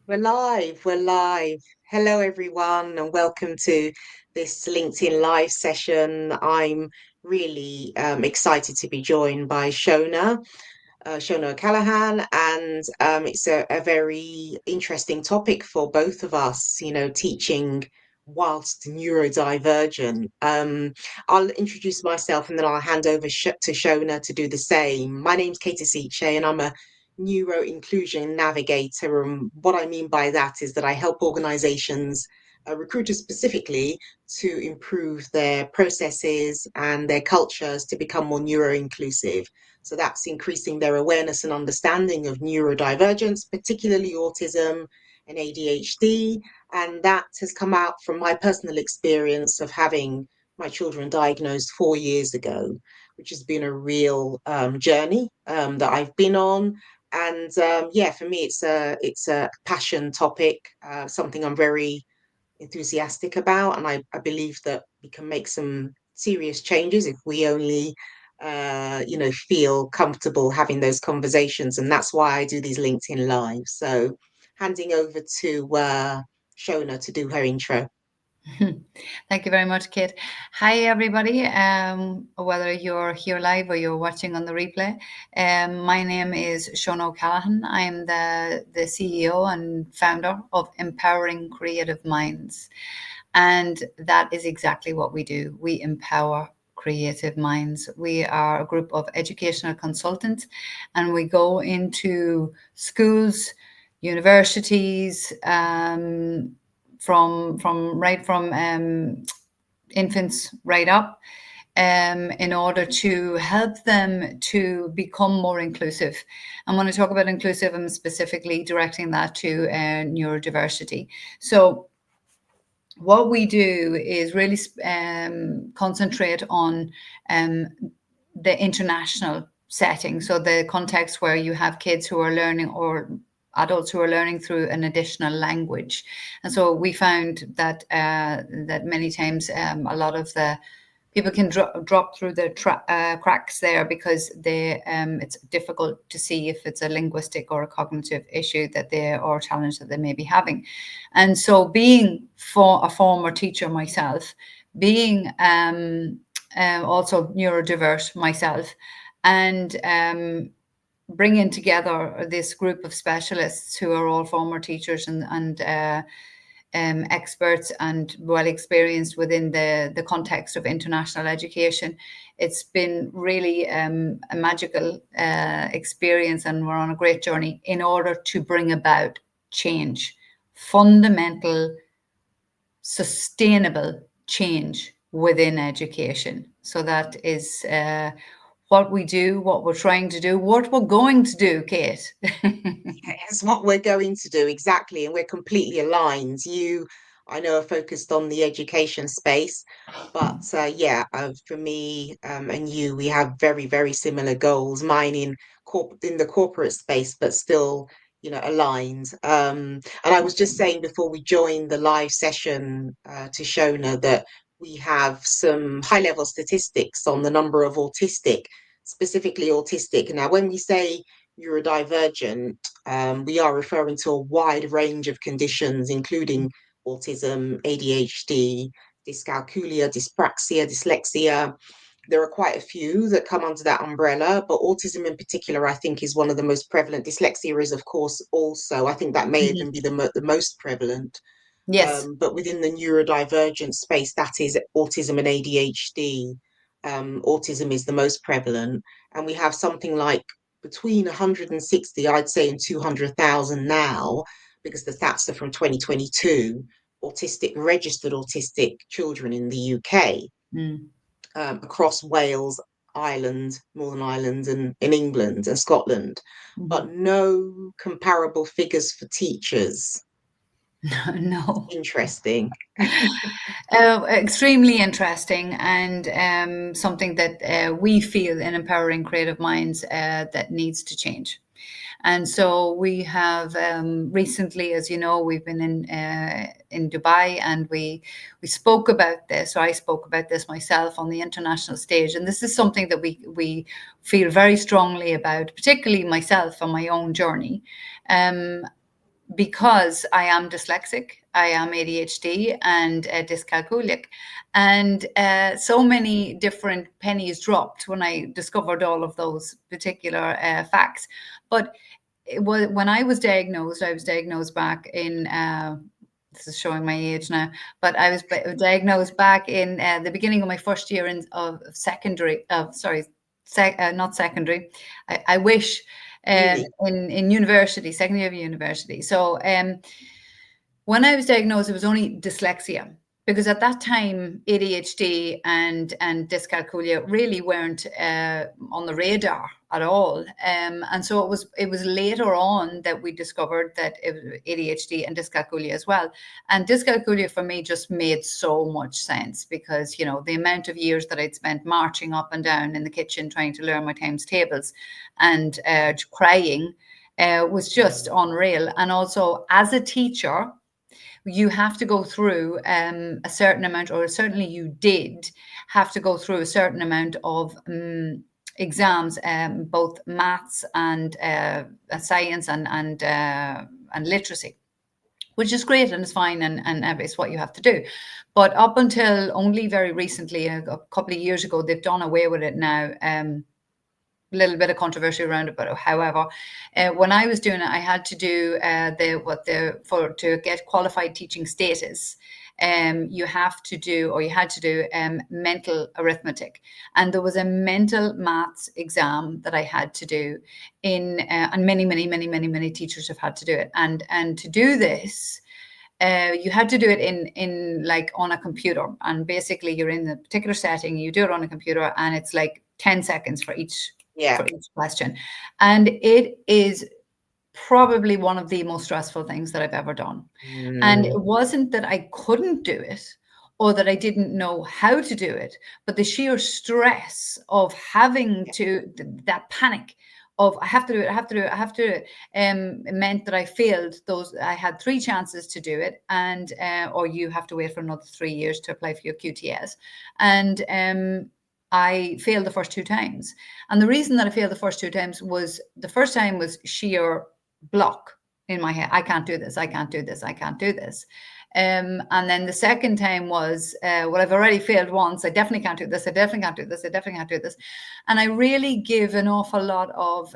We're live, we're live. Hello, everyone, and welcome to this LinkedIn Live session. I'm really excited to be joined by Shona O'Callaghan, and it's a very interesting topic for both of us, teaching whilst neurodivergent. I'll introduce myself and then I'll hand over to Shona to do the same. My name's Katie Seche, and I'm a Neuroinclusion navigator. And what I mean by that is that I help organizations, recruiters specifically, to improve their processes and their cultures to become more neuro-inclusive. So that's increasing their awareness and understanding of neurodivergence, particularly autism and ADHD. And that has come out from my personal experience of having my children diagnosed 4 years ago, which has been a real journey that I've been on. And yeah, for me, it's a passion topic, something I'm very enthusiastic about, and I believe that we can make some serious changes if we only feel comfortable having those conversations. And that's why I do these LinkedIn lives. So handing over to Shona to do her intro. Thank you very much, Kate. Hi, everybody. Whether you're here live or you're watching on the replay, my name is Shona O'Callaghan. I'm the CEO and founder of Empowering Creative Minds. And that is exactly what we do. We empower creative minds. We are a group of educational consultants, and we go into schools, universities, from infants right up, in order to help them to become more inclusive. And when I talk about inclusive, I'm specifically directing that to neurodiversity. So what we do is really concentrate on the international setting. So the context where you have kids who are learning, or adults who are learning through an additional language. And so we found that that many times a lot of the people can drop through the cracks there because it's difficult to see if it's a linguistic or a cognitive issue that they, or challenge that they may be having. And so being for a former teacher myself, being also neurodiverse myself, and bringing together this group of specialists who are all former teachers and experts and well experienced within the context of international education. It's been really a magical experience, and we're on a great journey in order to bring about change, fundamental, sustainable change within education. So that is what we do, what we're trying to do, what we're going to do, Kate. It's what we're going to do, exactly, and we're completely aligned. I know, are focused on the education space, but for me and you, we have very, very similar goals. Mine in the corporate space, but still, aligned. And I was just saying before we joined the live session to Shona that we have some high-level statistics on the number of specifically autistic. Now, when we say neurodivergent, we are referring to a wide range of conditions, including autism, ADHD, dyscalculia, dyspraxia, dyslexia. There are quite a few that come under that umbrella, but autism in particular, I think, is one of the most prevalent. Dyslexia is, of course, also. I think that may even be the most prevalent. Yes. But within the neurodivergent space, that is autism and ADHD. Autism is the most prevalent, and we have something like between 160, I'd say, and 200,000 now, because the stats are from 2022, registered autistic children in the UK, Mm. across Wales, Ireland, Northern Ireland, and in England and Scotland, but Mhm. no comparable figures for teachers. No. Interesting. Extremely interesting, and something that we feel in Empowering Creative Minds that needs to change. And so we have recently, as you know, we've been in Dubai, and we spoke about this, or I spoke about this myself on the international stage. And this is something that we feel very strongly about, particularly myself on my own journey. because I am dyslexic, I am ADHD and dyscalculic. And so many different pennies dropped when I discovered all of those particular facts. But it was, when I was diagnosed back in, this is showing my age now, but I was diagnosed back in the beginning of my first year of secondary, not secondary. I wish, Uni. in university, second year of university. So when I was diagnosed, it was only dyslexia, because at that time ADHD and dyscalculia really weren't on the radar at all. And so it was later on that we discovered that it was ADHD and dyscalculia as well. And dyscalculia for me just made so much sense, because the amount of years that I'd spent marching up and down in the kitchen trying to learn my times tables and crying was just unreal. And also, as a teacher, you have to go through a certain amount, or certainly you did have to go through a certain amount of exams, both maths and science and literacy, which is great and it's fine, and it's what you have to do. But up until only very recently, a couple of years ago, they've done away with it now. Little bit of controversy around it, but however, when I was doing it, I had to do to get qualified teaching status. You have to do, or you had to do, mental arithmetic, and there was a mental maths exam that I had to do and many teachers have had to do it, and to do this. You had to do it in like on a computer, and basically you're in the particular setting, you do it on a computer, and it's like 10 seconds for each Yeah. question. And it is probably one of the most stressful things that I've ever done. And Mm, it wasn't that I couldn't do it or that I didn't know how to do it, but the sheer stress of having to, that panic of I have to do it, I have to do it, I have to do it, it meant that I failed those. I had 3 chances to do it, and or you have to wait for another 3 years to apply for your QTS. And I failed the first 2 times. And the reason that I failed the first 2 times was, the first time was sheer block in my head. I can't do this. I can't do this. I can't do this. And then the second time was, well, I've already failed once. I definitely can't do this. I definitely can't do this. I definitely can't do this. And I really give an awful lot of,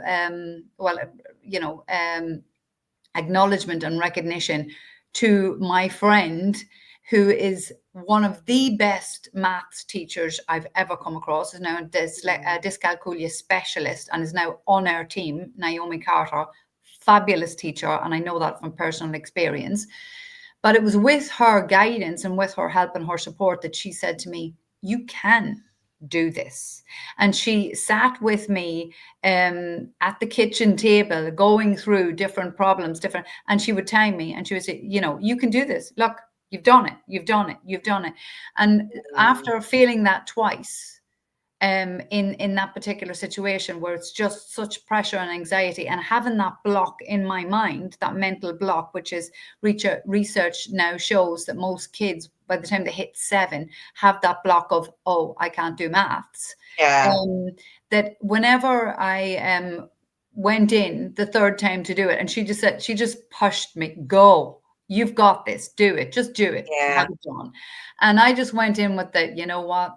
acknowledgement and recognition to my friend, who is one of the best maths teachers I've ever come across, is now a dyscalculia specialist and is now on our team, Naomi Carter, fabulous teacher. And I know that from personal experience. But it was with her guidance and with her help and her support that she said to me, you can do this. And she sat with me at the kitchen table, going through different problems, and she would tell me, and she would say, you can do this. Look, you've done it. You've done it. You've done it. And after feeling that twice, in that particular situation where it's just such pressure and anxiety, and having that block in my mind, that mental block, which is research now shows that most kids, by the time they hit 7, have that block of, oh, I can't do maths. yeah. That whenever I went in the third time to do it, and she just pushed me, go, you've got this, do it, just do it, have Yeah. it done. And I just went in with that, you know what,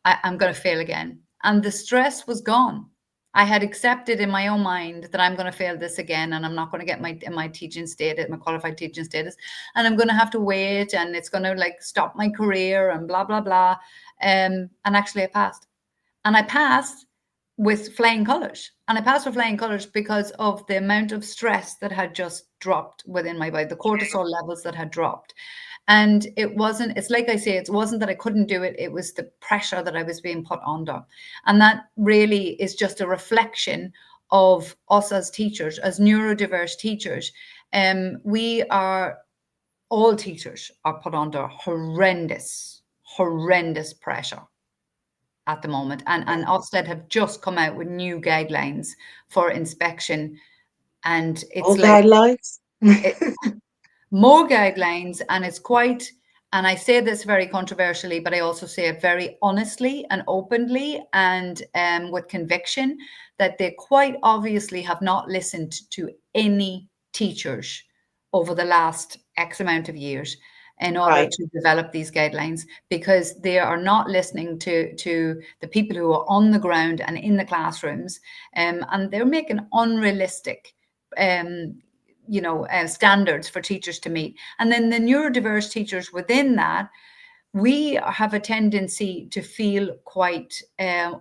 I'm going to fail again. And the stress was gone. I had accepted in my own mind that I'm going to fail this again, and I'm not going to get my teaching status, my qualified teaching status, and I'm going to have to wait, and it's going to like stop my career and blah, blah, blah. And actually I passed. And I passed with flying colors. And I passed with flying colors because of the amount of stress that had just dropped within my body, the cortisol levels that had dropped. And it's like I say, it wasn't that I couldn't do it. It was the pressure that I was being put under. And that really is just a reflection of us as teachers, as neurodiverse teachers. All teachers are put under horrendous pressure at the moment. And Ofsted have just come out with new guidelines for inspection. And it's All like, guidelines. more guidelines, and it's quite, and I say this very controversially, but I also say it very honestly and openly and with conviction, that they quite obviously have not listened to any teachers over the last X amount of years in order Right. to develop these guidelines, because they are not listening to the people who are on the ground and in the classrooms, and they're making unrealistic um, standards for teachers to meet. And then the neurodiverse teachers within that, we have a tendency to feel quite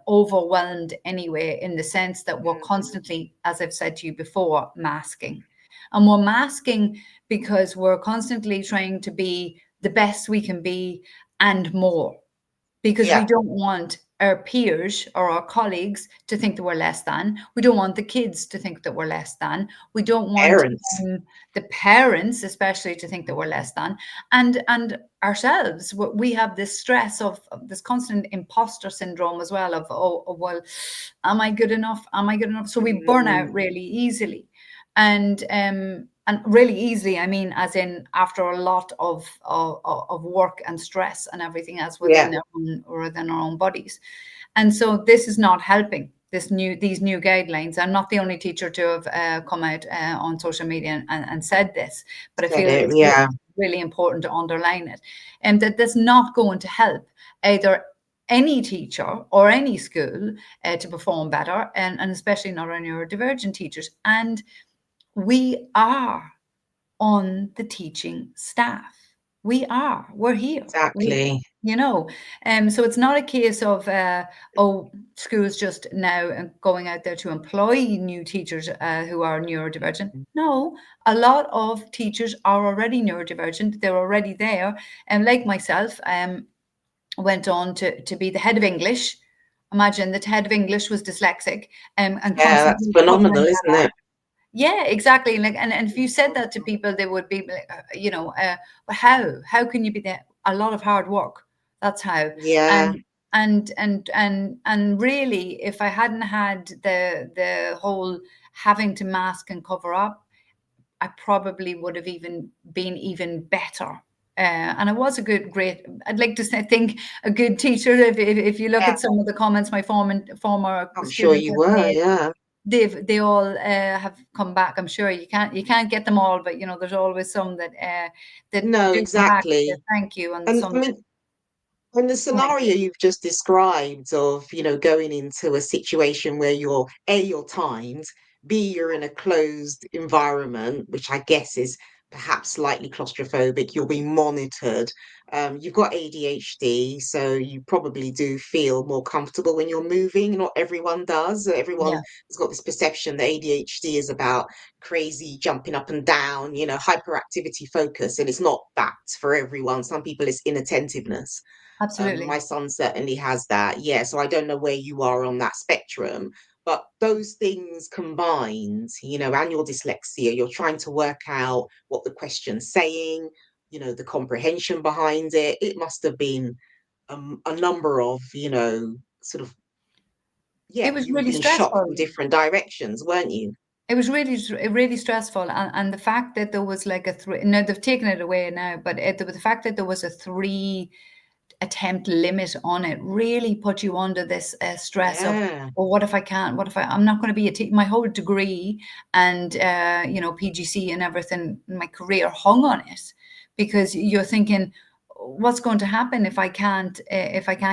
overwhelmed anyway, in the sense that we're Mm, constantly, as I've said to you before, masking. And we're masking because we're constantly trying to be the best we can be and more, because we yeah. don't want our peers or our colleagues to think that we're less than. We don't want the kids to think that we're less than. We don't want Parents. the parents, especially, to think that we're less than, and ourselves. We have this stress of this constant imposter syndrome as well. Of well, am I good enough? Am I good enough? So we burn out Mm, really easily, and really easily, I mean, as in after a lot of work and stress and everything else yeah. within our own bodies. And so this is not helping. These new guidelines. I'm not the only teacher to have come out on social media and said this, but I Said feel it. it's Yeah. really important to underline it, and that that's not going to help either any teacher or any school to perform better, and especially not our neurodivergent teachers. And we are on the teaching staff. We're here. Exactly. So it's not a case of schools just now going out there to employ new teachers who are neurodivergent. No, a lot of teachers are already neurodivergent. They're already there, and like myself, went on to be the head of English. Imagine the head of English was dyslexic, and Yeah, that's constantly phenomenal, covering isn't that. it? Yeah, exactly. Like, and if you said that to people, they would be like, but how can you be that? A lot of hard work. That's how. Yeah. And and really, if I hadn't had the whole having to mask and cover up, I probably would have even been even better. And I was a great. I'd like to say, think a good teacher. If you look Yeah. at some of the comments my former I'm sure students you have were. made, Yeah. they all have come back. I'm sure you can't get them all, but there's always some that No, do come back to say exactly. thank you, and And some I that mean, and the point. scenario you've just described of, going into a situation where you're A, you're timed, B, you're in a closed environment, which I guess is perhaps slightly claustrophobic, you're being monitored. You've got ADHD, so you probably do feel more comfortable when you're moving. Not everyone does. Everyone Yeah, has got this perception that ADHD is about crazy jumping up and down, hyperactivity focus, and it's not that for everyone. Some people it's inattentiveness. My absolutely. son certainly has that. Yeah, so I don't know where you are on that spectrum, but those things combined, and your dyslexia, you're trying to work out what the question's saying, the comprehension behind it. It must have been a number of, sort of, It yeah, was you were really being shot stressful. from different directions, weren't you? It was really stressful, and the fact that there was like a three. Now they've taken it away now, but the fact that there was a three attempt limit on it really put you under this stress of, Yeah, well, what if I can't? What if I'm not going to be my whole degree and PGC and everything, my career hung on it, because you're thinking, what's going to happen if I can't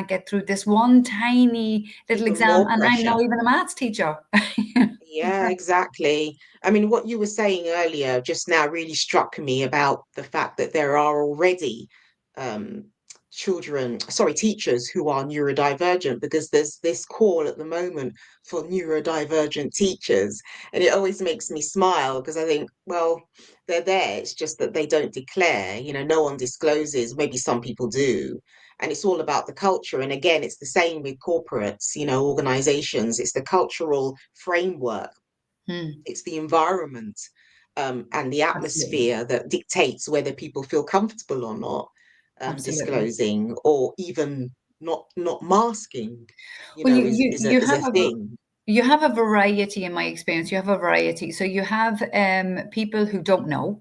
get through this one tiny little even exam, more and I'm pressure. not even a maths teacher. Yeah, exactly. I mean, what you were saying earlier just now really struck me about the fact that there are already um, teachers who are neurodivergent, because there's this call at the moment for neurodivergent teachers. And it always makes me smile because I think, well, they're there. It's just that they don't declare, no one discloses. Maybe some people do. And it's all about the culture. And again, it's the same with corporates, organizations. It's the cultural framework, Hmm, it's the environment, and the absolutely, atmosphere that dictates whether people feel comfortable or not, absolutely. disclosing, or even not masking, Well, is a thing. you have a variety. In my experience, you have a variety. So you have people who don't know,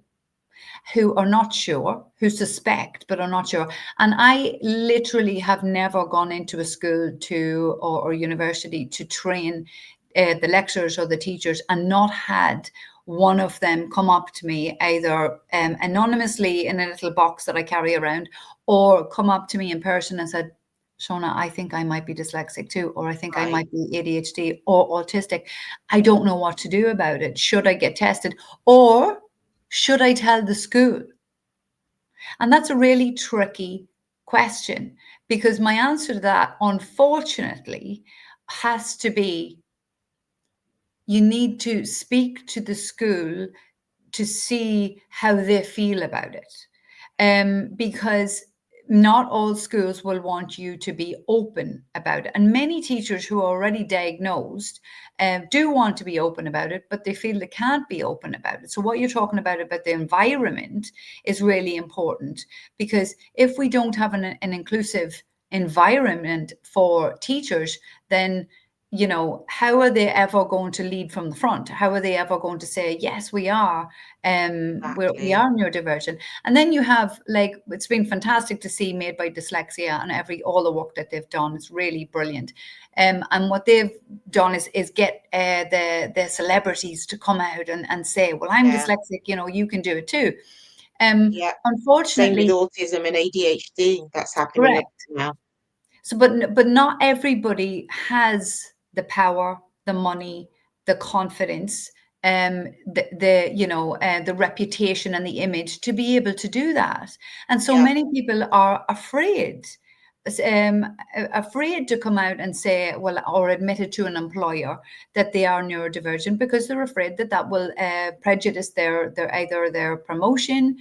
who are not sure, who suspect but are not sure. And I literally have never gone into a school or university to train the lecturers or the teachers and not had one of them come up to me either anonymously in a little box that I carry around, or come up to me in person and said, Shona, I think I might be dyslexic too, or I think I Right. might be ADHD or autistic. I don't know what to do about it. Should I get tested, or should I tell the school? And that's a really tricky question, because my answer to that, unfortunately, has to be you need to speak to the school to see how they feel about it. Because not all schools will want you to be open about it. And many teachers who are already diagnosed do want to be open about it, but they feel they can't be open about it. So, what you're talking about the environment is really important, because if we don't have an inclusive environment for teachers, then how are they ever going to lead from the front? How are they ever going to say, yes, we are, we Exactly. are neurodivergent? And then you have, like, it's been fantastic to see Made by Dyslexia and all the work that they've done. It's really brilliant. And what they've done is get the celebrities to come out and say, well, I'm Yeah. dyslexic, you can do it too. Yeah. Same with Unfortunately, autism and ADHD. That's happening a lot correct. now. So, but not everybody has the power, the money, the confidence, the reputation and the image to be able to do that. And so Yeah. many people are afraid to come out and say, well, or admit it to an employer that they are neurodivergent, because they're afraid that that will prejudice their either their promotion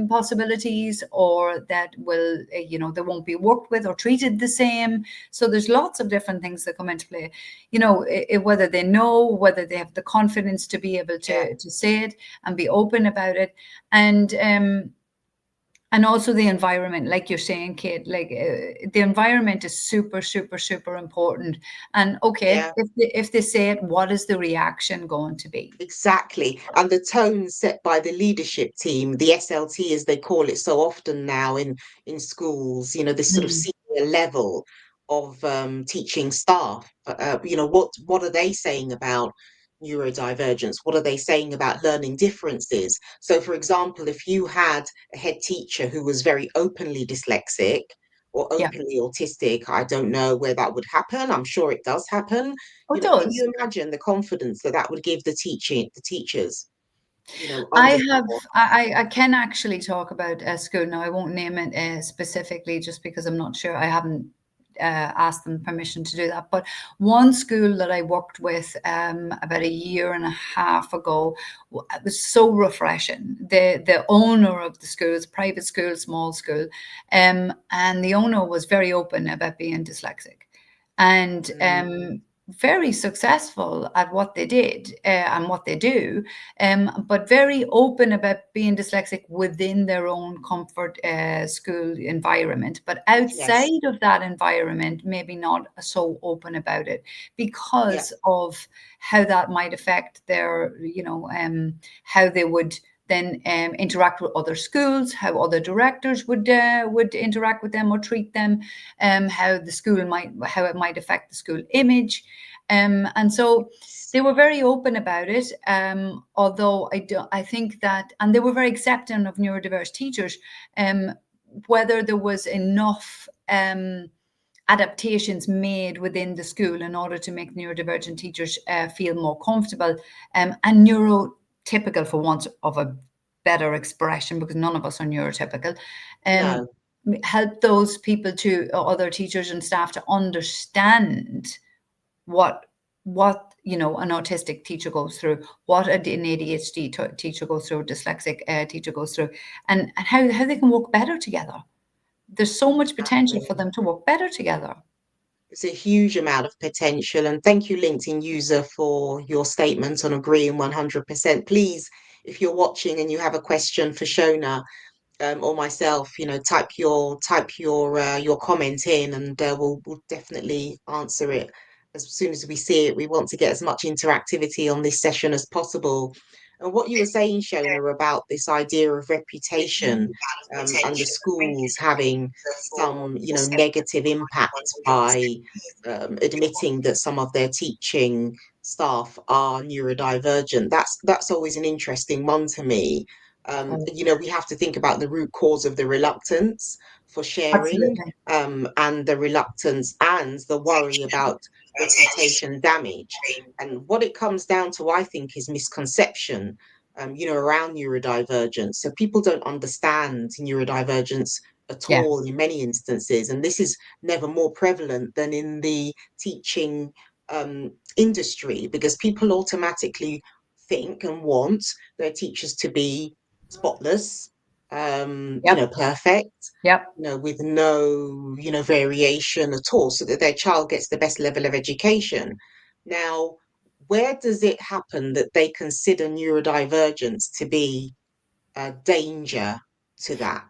possibilities, or that will they won't be worked with or treated the same. So there's lots of different things that come into play. Whether they know, whether they have the confidence to be able Yeah. to say it and be open about it. And also the environment, like you're saying, Kate, like the environment is super, super, super important. And okay, Yeah. if they say it, what is the reaction going to be? Exactly. And the tone set by the leadership team, the SLT as they call it so often now in schools, this sort of Mm. senior level of teaching staff. What are they saying about neurodivergence? What are they saying about learning differences? So, for example, if you had a head teacher who was very openly dyslexic or Yeah, openly autistic, I don't know where that would happen. I'm sure it does happen. oh, it Can does. you imagine the confidence that that would give the teachers, I under have, someone? I can actually talk about a school now. I won't name it specifically, just because I'm not sure. I haven't asked them permission to do that. But one school that I worked with about a year and a half ago, it was so refreshing. The owner of the school, it's a private school, small school, and the owner was very open about being dyslexic, and Mm, very successful at what they did and what they do, but very open about being dyslexic within their own comfort school environment. But yes, outside of that environment, maybe not so open about it, yeah, because of how that might affect their, how they would then interact with other schools, how other directors would interact with them or treat them, how it might affect the school image, and so they were very open about it. Although I think that, and they were very accepting of neurodiverse teachers. Whether there was enough adaptations made within the school in order to make neurodivergent teachers feel more comfortable and neurotypical, for want of a better expression, because none of us are neurotypical. Um, no, help those people to other teachers and staff to understand what an autistic teacher goes through, what an ADHD teacher goes through, dyslexic teacher goes through, and how they can work better together. There's so much potential for exactly. them to work better together. It's a huge amount of potential. And thank you, LinkedIn user, for your statement on agreeing 100%. Please, if you're watching and you have a question for Shona, or myself, type your comment in, and we'll definitely answer it as soon as we see it. We want to get as much interactivity on this session as possible. And what you were saying, Shona, about this idea of reputation, and the schools having some, negative impact by admitting that some of their teaching staff are neurodivergent. That's always an interesting one to me. Oh, We have to think about the root cause of the reluctance for sharing, absolutely. and the reluctance and the worry about reputation damage. And what it comes down to, I think, is misconception, around neurodivergence. So people don't understand neurodivergence at Yeah. all in many instances. And this is never more prevalent than in the teaching industry, because people automatically think and want their teachers to be spotless, Yep. perfect, Yep. with no, variation at all, so that their child gets the best level of education. Now, where does it happen that they consider neurodivergence to be a danger to that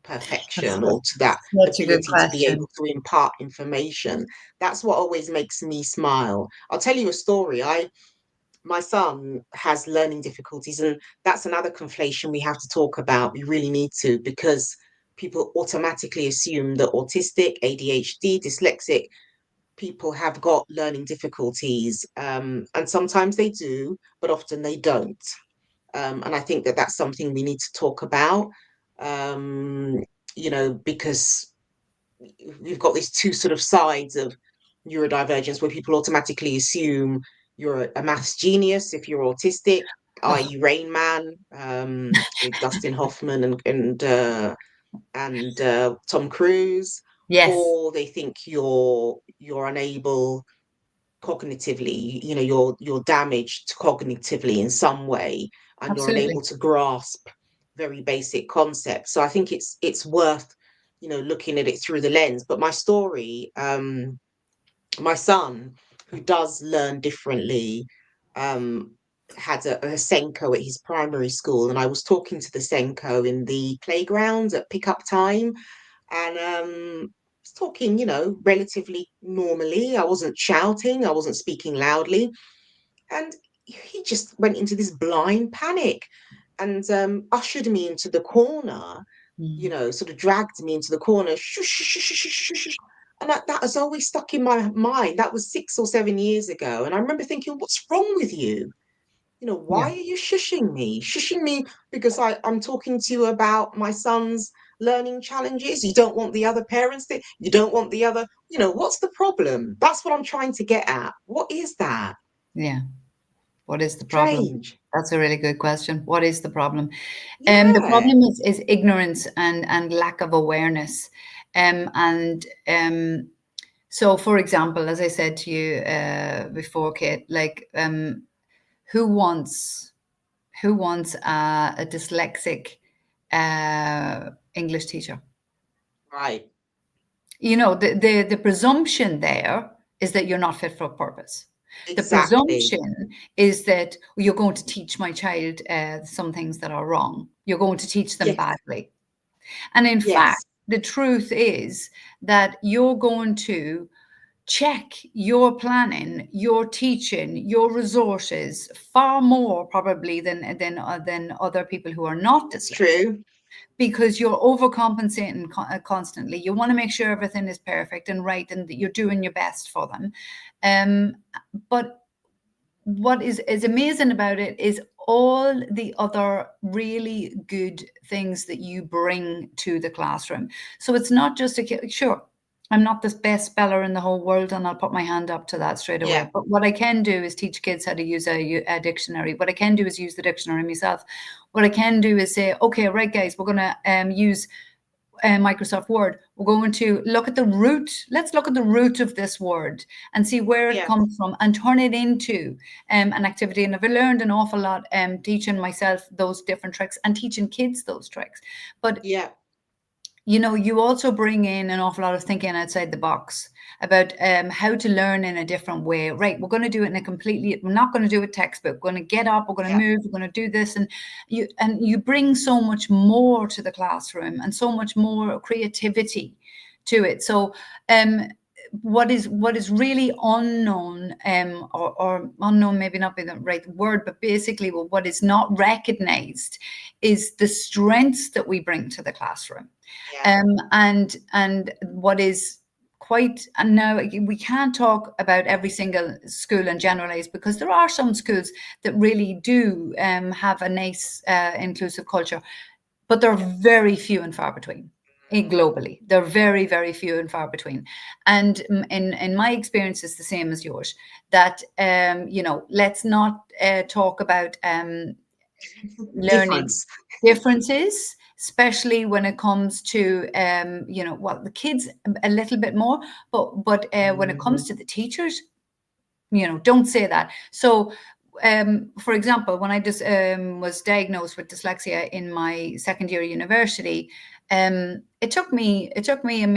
That's perfection, or to that such a good ability to be question. able to impart information? That's what always makes me smile. I'll tell you a story. I My son has learning difficulties, and that's another conflation we have to talk about. We really need to, because people automatically assume that autistic, ADHD, dyslexic people have got learning difficulties, and sometimes they do, but often they don't. And I think that that's something we need to talk about, um, because we've got these two sort of sides of neurodivergence, where people automatically assume you're a maths genius if you're autistic, Oh, i.e. Rain Man, with Dustin Hoffman and Tom Cruise, yes, or they think you're unable cognitively, you're damaged cognitively in some way, and you're absolutely. unable to grasp very basic concepts. So I think it's worth, looking at it through the lens. But my story, my son, who does learn differently, um had a Senko at his primary school, and I was talking to the Senko in the playground at pickup time, and was talking, relatively normally. I wasn't shouting, I wasn't speaking loudly, and he just went into this blind panic, and ushered me into the corner, Mm. sort of dragged me into the corner. Shush, shush, shush, shush, shush, shush. And that has always stuck in my mind. That was 6 or 7 years ago. And I remember thinking, what's wrong with you? Why Yeah, are you shushing me? Shushing me because I'm talking to you about my son's learning challenges. You don't want the other parents to, you don't want the other, what's the problem? That's what I'm trying to get at. What is that? yeah. What is the problem? Strange. That's a really good question. What is the problem? The Yeah. problem is ignorance and lack of awareness. And so, for example, as I said to you before, Kate, like who wants a dyslexic English teacher? Right. The presumption there is that you're not fit for purpose. The Exactly. presumption is that you're going to teach my child some things that are wrong. You're going to teach them Yes. badly. And in fact, Yes. the truth is that you're going to check your planning, your teaching, your resources far more probably than other people who are not That's dyslexic, true. because you're overcompensating constantly. You want to make sure everything is perfect and right and that you're doing your best for them. Um, but what is amazing about it is all the other really good things that you bring to the classroom. So it's not just sure, I'm not the best speller in the whole world, and I'll put my hand up to that straight Yeah. away. But what I can do is teach kids how to use a dictionary. What I can do is use the dictionary myself. What I can do is say, okay, right, guys, we're going to use Microsoft Word. We're going to look at the root. Let's look at the root of this word and see where it Yeah. comes from and turn it into an activity. And I've learned an awful lot teaching myself those different tricks and teaching kids those tricks. But Yeah. you also bring in an awful lot of thinking outside the box about how to learn in a different way. Right, we're going to do it in a completely. We're not going to do a textbook. We're going to get up. We're going to Yeah. move. We're going to do this, and you bring so much more to the classroom and so much more creativity to it. So, what is really unknown, or unknown, maybe not be the right word, but basically, what is not recognized is the strengths that we bring to the classroom, Yeah. and what is quite, and now we can't talk about every single school and generalize, because there are some schools that really do have a nice inclusive culture, but they're Yeah. very few and far between. Globally, they're very, very few and far between. And in my experience, it's the same as yours. That let's not talk about learning Difference. differences, especially when it comes to well, the kids a little bit more, but when it comes Mhm. to the teachers, don't say that. So for example, when I just was diagnosed with dyslexia in my second year of university, it took me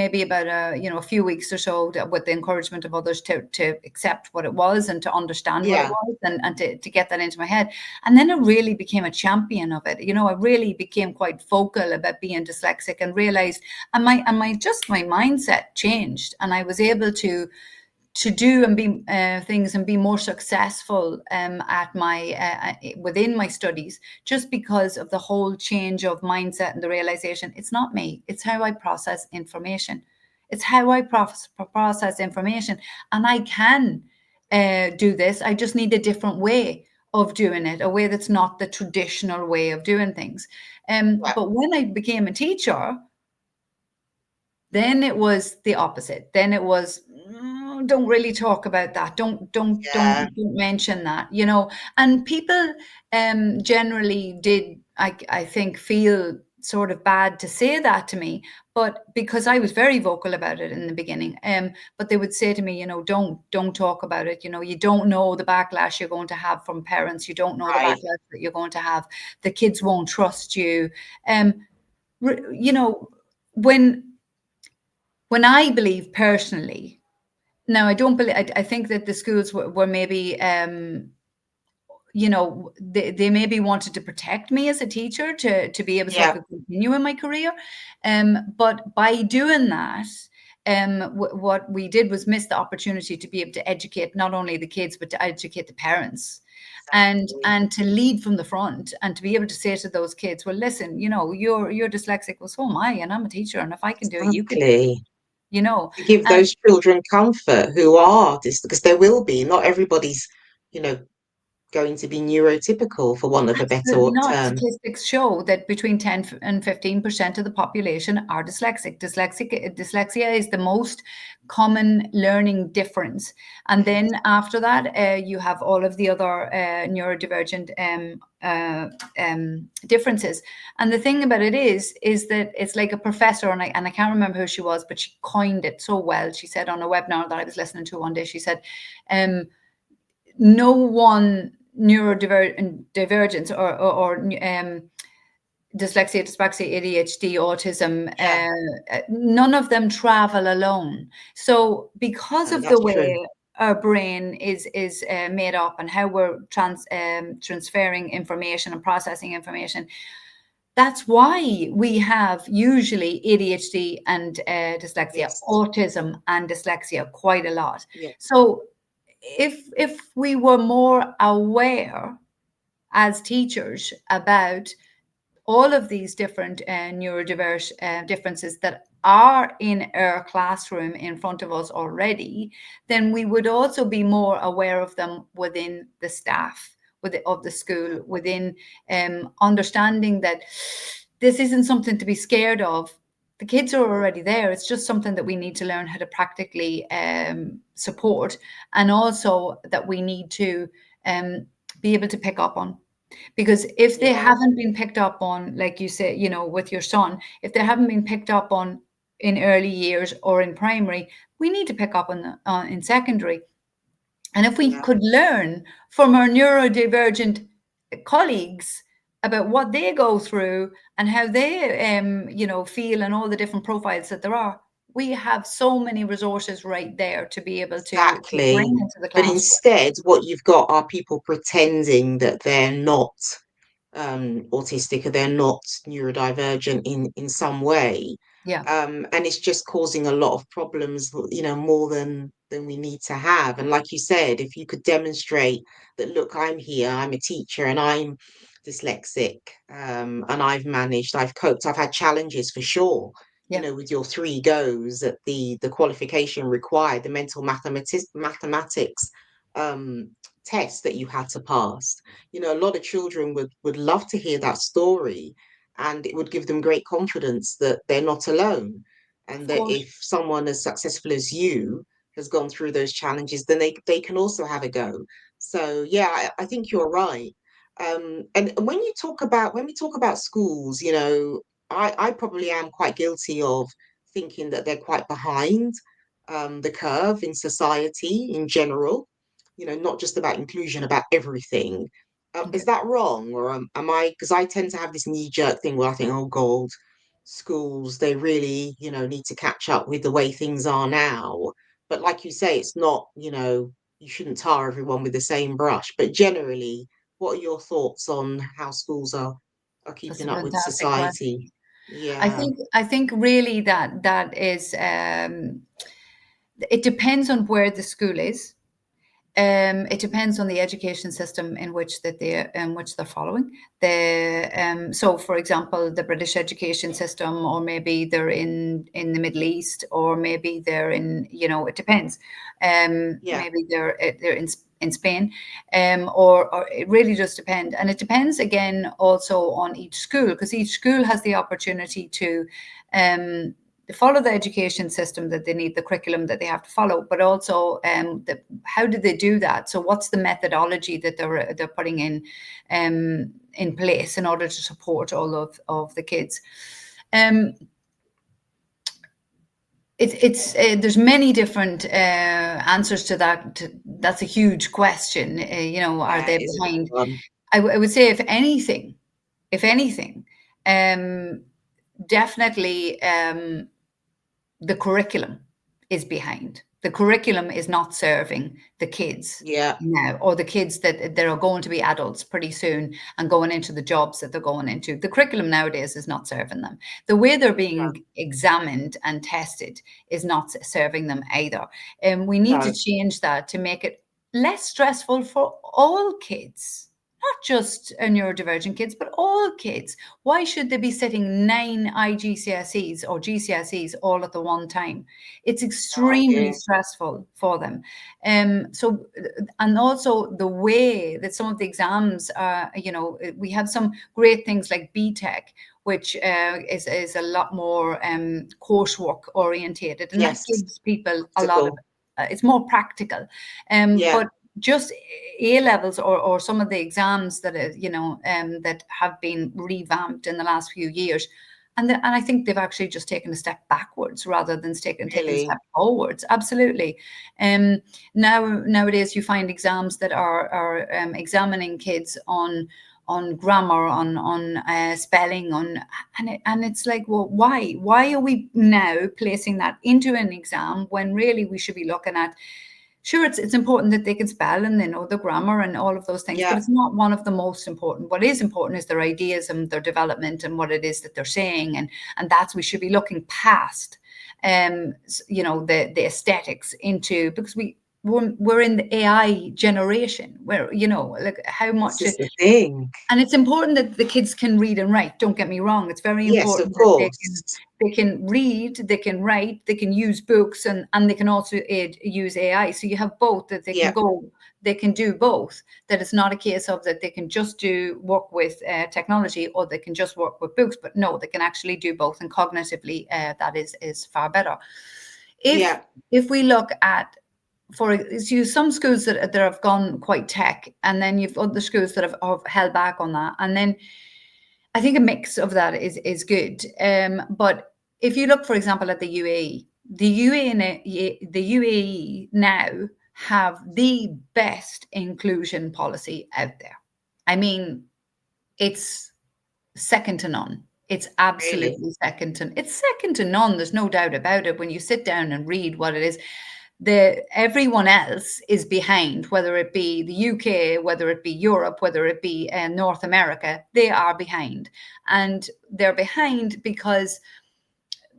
maybe about a few weeks or so with the encouragement of others to accept what it was and to understand what it Yeah. was, and to get that into my head. And then I really became a champion of it. I really became quite vocal about being dyslexic, and realized, and my mindset changed, and I was able to do and be things and be more successful at my within my studies, just because of the whole change of mindset and the realization it's not me, it's how I process information. It's how I process information, and I can do this. I just need a different way of doing it, a way that's not the traditional way of doing things. Yeah. But when I became a teacher, then it was the opposite. Then it was, don't really talk about that. Yeah. Don't mention that. And people generally did, I think, feel sort of bad to say that to me, but because I was very vocal about it in the beginning. But they would say to me, don't talk about it. You don't know the backlash you're going to have from parents. You don't know the Right. backlash that you're going to have. The kids won't trust you. Um, you know, when I believe personally, now I don't believe, I think that the schools were maybe, they maybe wanted to protect me as a teacher to be able so I Yeah. could continue in my career. But by doing that, what we did was miss the opportunity to be able to educate not only the kids, but to educate the parents. And Exactly. and to lead from the front, and to be able to say to those kids, well, listen, you're dyslexic, well, so am I, and I'm a teacher, and if I can do it, you can do it. Exactly. you know To give and those children comfort who are this, because there will be, not everybody's, you know, going to be neurotypical, for want of a better absolutely not. term. Statistics show that between 10 and 15% of the population are dyslexic. Dyslexia is the most common learning difference. And then after that, you have all of the other neurodivergent differences. And the thing about it is that it's like a professor, and I can't remember who she was, but she coined it so well. She said on a webinar that I was listening to one day, she said, um, no one neurodivergence or dyslexia, dyspraxia, ADHD, autism, Yeah. none of them travel alone. So because No, of the that's true. way our brain is made up, and how we're transferring information and processing information, that's why we have usually ADHD and dyslexia, Yes. autism and dyslexia quite a lot. Yeah. So if we were more aware as teachers about all of these different neurodiverse differences that are in our classroom in front of us already, then we would also be more aware of them within the staff of the school, within understanding that this isn't something to be scared of. The kids are already there. It's just something that we need to learn how to practically support, and also that we need to um, be able to pick up on. Because if they Yeah. haven't been picked up on, like you say, with your son, if they haven't been picked up on in early years or in primary, we need to pick up on in secondary. And if we Yeah. could learn from our neurodivergent colleagues about what they go through and how they, feel, and all the different profiles that there are, we have so many resources right there to be able to bring Exactly. into the But classroom. instead, what you've got are people pretending that they're not autistic, or they're not neurodivergent in some way. Yeah. And it's just causing a lot of problems, more than we need to have. And like you said, if you could demonstrate that, look, I'm here, I'm a teacher, and I'm dyslexic, and I've coped, I've had challenges for sure, you Yeah, know, with your three goes at the qualification required, the mental mathematics um, test that you had to pass. You know, a lot of children would love to hear that story, and it would give them great confidence that they're not alone, and of that course. if someone as successful as you has gone through those challenges, then they can also have a go. So yeah, I think you're right. And when we talk about schools, you know, I probably am quite guilty of thinking that they're quite behind the curve in society in general, you know, not just about inclusion, about everything. Is Okay. that wrong? Or am I, because I tend to have this knee-jerk thing where I think, oh God, schools, they really, you know, need to catch up with the way things are now. But like you say, it's not, you know, you shouldn't tar everyone with the same brush. But generally, what are your thoughts on how schools are That's keeping a up with fantastic question. society? I Yeah, think I think really that is it depends on where the school is. It depends on the education system in which they're following. So, for example, the British education system, or maybe they're in the Middle East, or maybe they're in, you know, it depends. yeah, Maybe they're in Spain, or it really just depends. And it depends again also on each school, because each school has the opportunity to um, follow the education system that they need, the curriculum that they have to follow, but also how do they do that? So what's the methodology that they're putting in place in order to support all of the kids? Um, it's there's many different answers to that. That's a huge question. You know, are yeah, they it is a big behind? one. I would say if anything, um, definitely. The curriculum is behind. The curriculum is not serving the kids Yeah, now, or the kids that are going to be adults pretty soon and going into the jobs that they're going into. The curriculum nowadays is not serving them. The way they're no, being examined and tested is not serving them either. And we need to no, change that to make it less stressful for all kids, not just neurodivergent kids, but all kids. Why should they be sitting 9 IGCSEs or GCSEs all at the one time? It's no extremely idea. stressful for them. And also the way that some of the exams are, you know, we have some great things like BTEC, which is a lot more coursework orientated, and that Yes, gives people a lot of, practical. it's more practical. Yeah, But just A levels, or some of the exams that are, you know, that have been revamped in the last few years, and I think they've actually just taken a step backwards rather than taking a really. step forwards. Absolutely. Um, nowadays you find exams that are examining kids on grammar, on spelling, and it's like, well, why are we now placing that into an exam when really we should be looking at, sure, it's important that they can spell and they know the grammar and all of those things, but Yeah, it's not one of the most important. What is important is their ideas and their development and what it is that they're saying, and that's, we should be looking past, you know, the aesthetics into, because we're in the AI generation where, you know, like how this much. is the thing. And it's important that the kids can read and write. Don't get me wrong. It's very Yes, of important that course. they can read, they can write, they can use books, and they can also use AI. So you have both, that Yeah, they can do both. That it's not a case of that they can just do work with technology, or they can just work with books. But no, they can actually do both, and cognitively, that is far better. If yeah, if we look at, for you, some schools that have gone quite tech, and then you've other schools that have held back on that, and then I think a mix of that is good. But if you look, for example, at the UAE, the UAE now have the best inclusion policy out there. I mean, it's second to none. It's really. absolutely second to none. There's no doubt about it. When you sit down and read what it is, the everyone else is behind, whether it be the UK, whether it be Europe, whether it be North America, they are behind. And they're behind because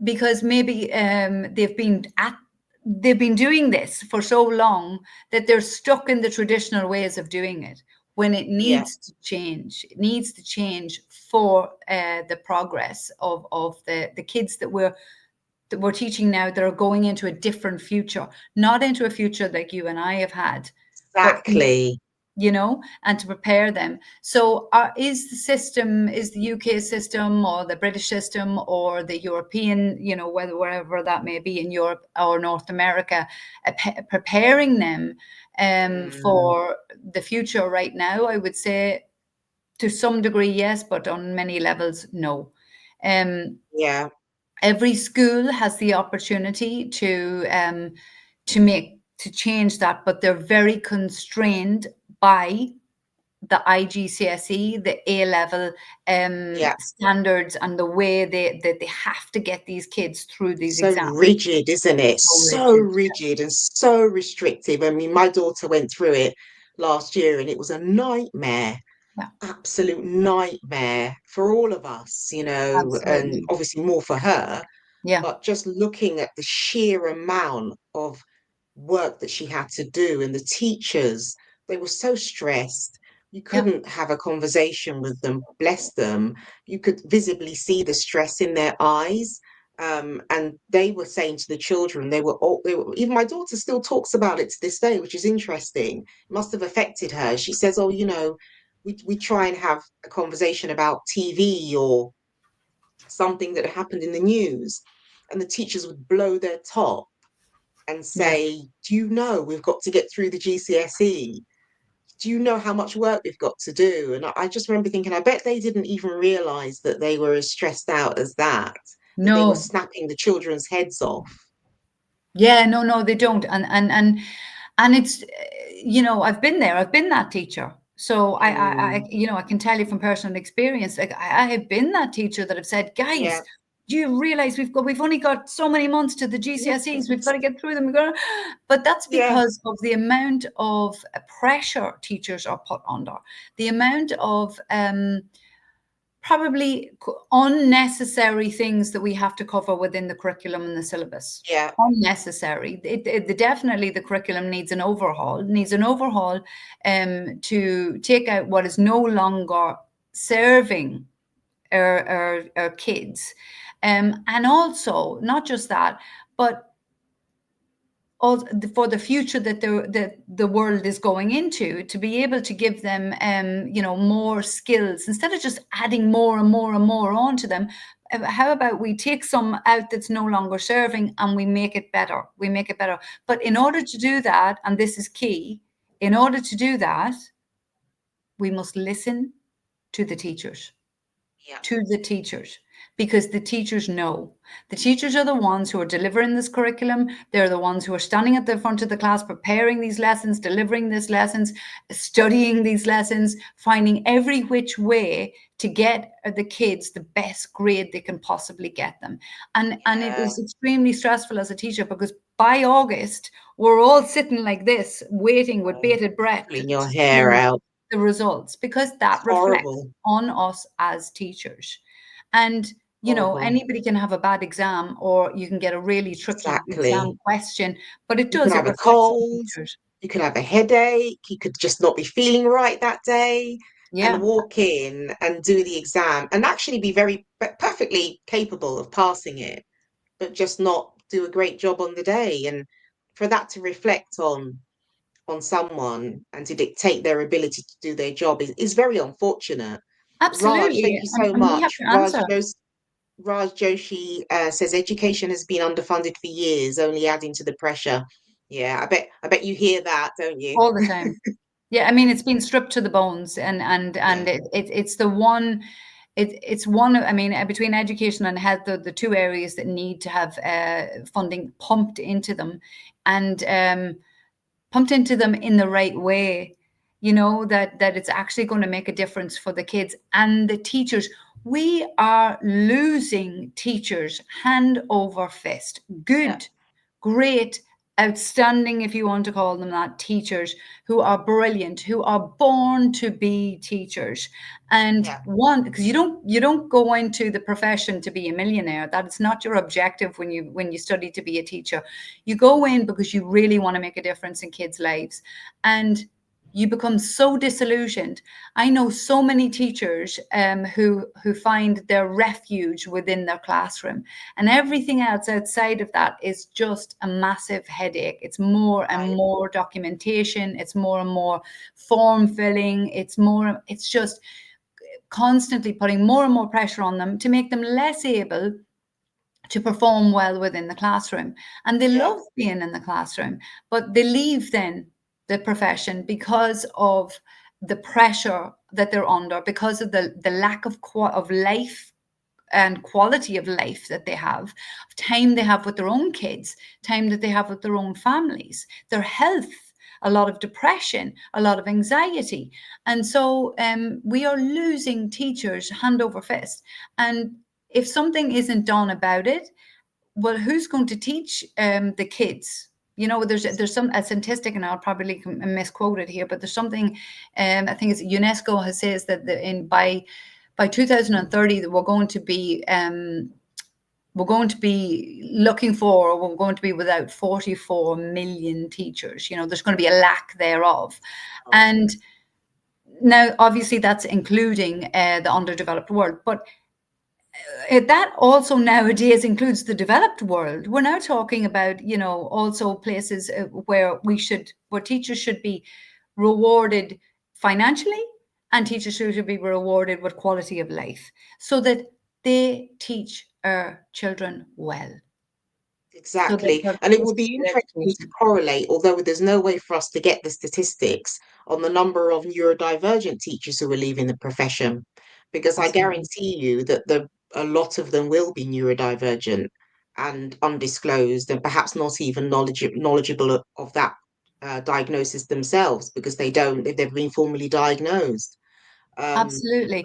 maybe they've been doing this for so long that they're stuck in the traditional ways of doing it, when it Yeah. needs to change. It needs to change for the progress of the kids that we're teaching now, that are going into a different future, not into a future like you and I have had, but Exactly. and to prepare them. So is the system, is the UK system or the British system or the European, wherever that may be in Europe or North America, preparing them Mm, for the future right now? I would say to some degree, yes, but on many levels, no. Um, yeah. every school has the opportunity to change that, but they're very constrained by the IGCSE, the A level Yeah. standards, and the way that they have to get these kids through these So exams. rigid, isn't it? So So rigid. rigid and so restrictive. I mean, my daughter went through it last year and it was a nightmare, Yeah, absolute nightmare for all of us, and absolutely. obviously more for her. Yeah, But just looking at the sheer amount of work that she had to do, and the teachers, they were so stressed. You yeah, couldn't have a conversation with them, bless them. You could visibly see the stress in their eyes. And they were saying to the children, even my daughter still talks about it to this day, which is interesting. It must have affected her. She says, oh, we try and have a conversation about TV or something that happened in the news, and the teachers would blow their top and yeah. say, do you know we've got to get through the GCSE? Do you know how much work we've got to do? And I just remember thinking, I bet they didn't even realize that they were as stressed out as that they were No. snapping the children's heads off. Yeah, no, no, they don't. And it's, I've been there. I've been that teacher. So Mm, I can tell you from personal experience, like I have been that teacher that have said, yeah, guys, do you realize we've only got so many months to the GCSEs. We've got to get through them. But that's yeah, because of the amount of pressure teachers are put under, the amount of probably unnecessary things that we have to cover within the curriculum and the syllabus. yeah, Unnecessary. Definitely the curriculum needs an overhaul. Needs an overhaul to take out what is no longer serving our kids, and also not just that, but for the future that the world is going into, to be able to give them more skills instead of just adding more and more and more onto them. How about we take some out that's no longer serving and we make it better. But in order to do that, and this is key, in order to do that, we must listen to the teachers, yeah, to the teachers, because the teachers know. The teachers are the ones who are delivering this curriculum. They're the ones who are standing at the front of the class, preparing these lessons, delivering these lessons, studying these lessons, finding every which way to get the kids the best grade they can possibly get them. And it yeah. is extremely stressful as a teacher, because by August, we're all sitting like this, waiting with Oh, bated breath to pulling your hair see out. the results, because that It's reflects horrible. on us as teachers. And Horrible. anybody can have a bad exam, or you can get a really tricky exam Exactly. question, but You can it have a reflects on cold, teachers. you could have a headache, you could just not be feeling right that day, and Yeah, walk in and do the exam and actually be perfectly capable of passing it, but just not do a great job on the day. And for that to reflect on someone and to dictate their ability to do their job is very unfortunate. Raj, absolutely. thank you so And we have much. to answer Raj Joshi says education has been underfunded for years, only adding to the pressure. Yeah, I bet you hear that, don't you? all the time. Yeah, I mean, it's been stripped to the bones, and Yeah, it's the one. It's one. I mean, between education and health, the two areas that need to have funding pumped into them, and pumped into them in the right way, that it's actually going to make a difference for the kids and the teachers. We are losing teachers hand over fist. yeah, Good, great, outstanding, if you want to call them that, teachers who are brilliant, who are born to be teachers. And yeah, one, because you don't go into the profession to be a millionaire. That is not your objective when you study to be a teacher. You go in because you really want to make a difference in kids' lives. And you become so disillusioned. I know so many teachers who find their refuge within their classroom, and everything else outside of that is just a massive headache. It's more and Right. more documentation. It's more and more form filling. It's just constantly putting more and more pressure on them to make them less able to perform well within the classroom. And they Yeah. love being in the classroom, but they leave then the profession because of the pressure that they're under, because of the lack of life and quality of life that they have, time they have with their own kids, time that they have with their own families, their health, a lot of depression, a lot of anxiety. And so we are losing teachers hand over fist. And if something isn't done about it, well, who's going to teach the kids? There's some a statistic, and I'll probably misquote it here, but there's something. I think it's UNESCO has says that by 2030 that we're going to be looking for, or we're going to be without 44 million teachers. There's going to be a lack thereof, Oh, and now obviously that's including the underdeveloped world, but that also nowadays includes the developed world. We're now talking about, also places where teachers should be rewarded financially, and teachers should be rewarded with quality of life so that they teach our children well, so that exactly. they're And it close would be to interesting to education. correlate, although there's no way for us to get the statistics on the number of neurodivergent teachers who are leaving the profession, because I Absolutely. guarantee you that a lot of them will be neurodivergent and undisclosed, and perhaps not even knowledgeable of that diagnosis themselves, because they've never been formally diagnosed. Um, Absolutely.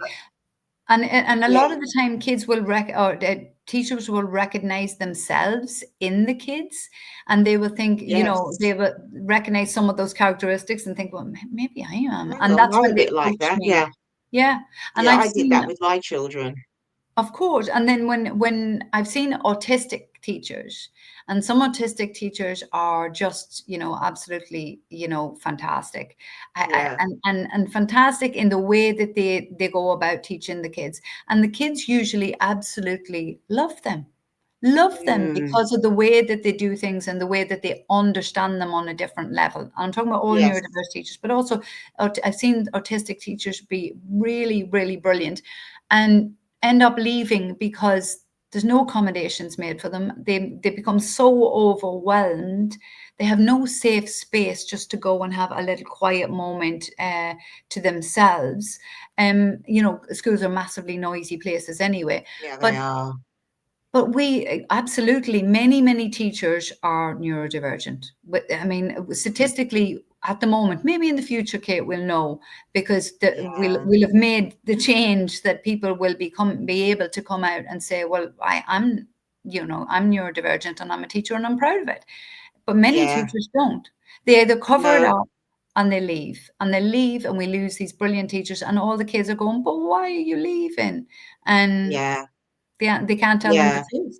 And a yeah, lot of the time, kids will or the teachers will recognize themselves in the kids, and they will think, yes. they will recognize some of those characteristics and think, well, maybe I am, Hang and on, that's I'm a when they bit like teach that. me. Yeah, Yeah, and yeah, I've I did seen, that with my children. of course, and then when I've seen autistic teachers, and some autistic teachers are just, absolutely, fantastic, Yeah. and fantastic in the way that they go about teaching the kids, and the kids usually absolutely love them Mm, because of the way that they do things and the way that they understand them on a different level. I'm talking about all yes. neurodiverse teachers, but also I've seen autistic teachers be really, really brilliant and end up leaving because there's no accommodations made for them. They become so overwhelmed. They have no safe space just to go and have a little quiet moment to themselves. Schools are massively noisy places anyway, Yeah, they but are. we absolutely, many teachers are neurodivergent. But I mean, statistically, at the moment, maybe in the future, Kate will know, because Yeah, we'll have made the change that people will be able to come out and say, well, I'm neurodivergent and I'm a teacher and I'm proud of it. But many yeah. teachers don't. They either cover it No, up and they leave, and we lose these brilliant teachers, and all the kids are going, but why are you leaving? And yeah, they can't tell them the yeah. truth.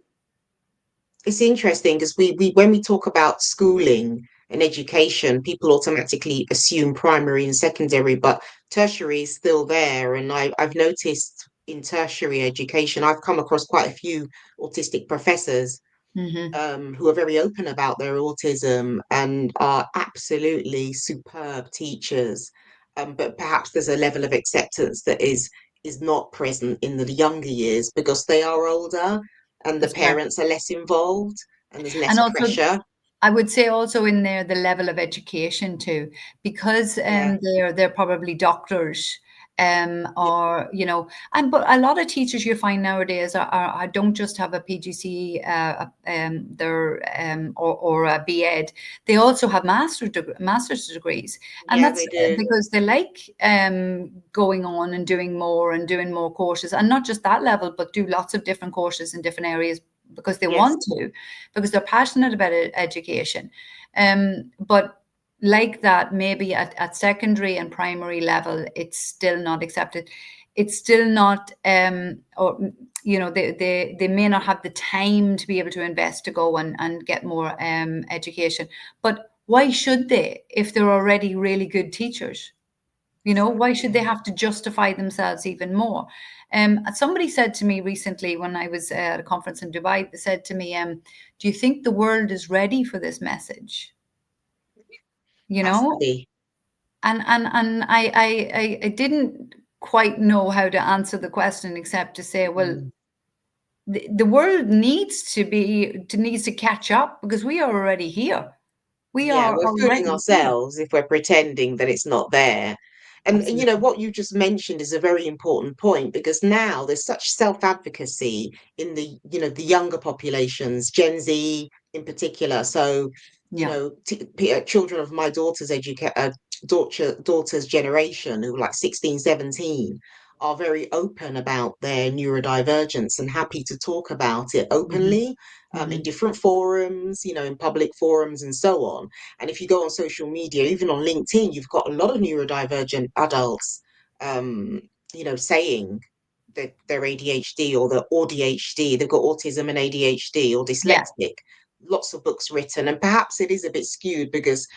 It's interesting because we when we talk about schooling and education, people automatically assume primary and secondary, but tertiary is still there. And I've noticed in tertiary education, I've come across quite a few autistic professors Hmm. who are very open about their autism and are absolutely superb teachers. But perhaps there's a level of acceptance that is not present in the younger years because they are older and the That's correct. parents are less involved and there's And less also, pressure. I would say also in there the level of education too, because Yeah, they're probably doctors, yeah, or and but a lot of teachers you find nowadays don't just have a PGC, they're or a BEd. They also have master's degrees, and yeah, that's they do. because they like going on and doing more courses, and not just that level, but do lots of different courses in different areas because they Yes, want to, because they're passionate about education. But like that, maybe at secondary and primary level, it's still not accepted. It's still not, or they may not have the time to be able to invest to go and get more education. But Why should they if they're already really good teachers? You know, why should they Exactly. have to justify themselves even more? Somebody said to me recently when I was at a conference in Dubai, they said to me, do you think the world is ready for this message? You Has to know, be. and I didn't quite know how to answer the question except to say, well, Mm. the world needs to catch up because we are already here. We Yeah, are we're fooling already here. ourselves if we're pretending that it's not there. And you know Absolutely. what you just mentioned is a very important point, because now there's such self-advocacy in the, the younger populations, Gen Z in particular. So, Yeah. children of my daughter's generation, who are like 16, 17, are very open about their neurodivergence and happy to talk about it Hmm. openly, in Hmm. different forums, in public forums and so on. And if you go on social media, even on LinkedIn, you've got a lot of neurodivergent adults, um, saying that they're ADHD or they're ADHD, they've got autism and ADHD or Yeah. dyslexic. Lots of books written, and perhaps it is a bit skewed because,